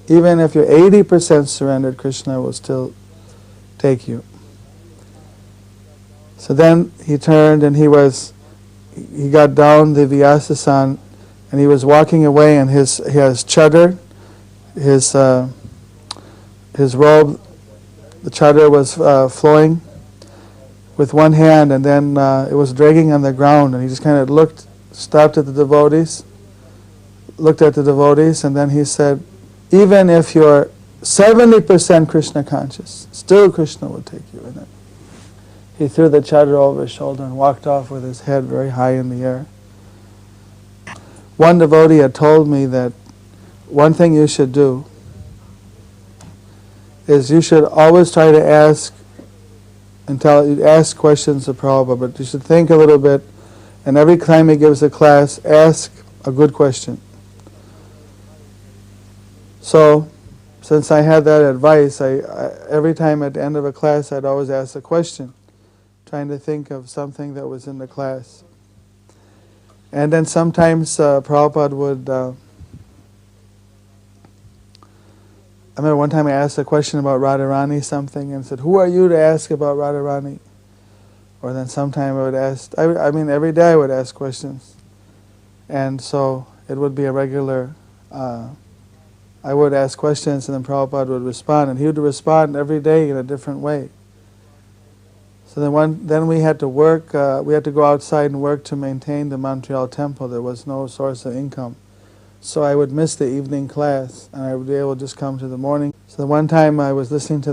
Even if you're 80% surrendered, Krishna will still take you. So then he turned and he got down the Vyasasan and he was walking away, and his chadar, his robe, the chadar was flowing with one hand, and then it was dragging on the ground, and he just kind of stopped at the devotees, looked at the devotees, and then he said, even if you're 70% Krishna conscious, still Krishna will take you in it. He threw the chadar over his shoulder and walked off with his head very high in the air. One devotee had told me that one thing you should do is you should always try to ask questions of Prabhupada, but you should think a little bit, and every time he gives a class, ask a good question. So, since I had that advice, I every time at the end of a class, I'd always ask a question, trying to think of something that was in the class. And then sometimes Prabhupada would... I remember one time I asked a question about Radharani something and said, who are you to ask about Radharani? Or then sometime I would ask, every day I would ask questions. And so it would be a regular, I would ask questions and then Prabhupada would respond, and he would respond every day in a different way. So then we had to work, we had to go outside and work to maintain the Montreal temple. There was no source of income. So I would miss the evening class, and I would be able to just come to the morning. So one time I was listening to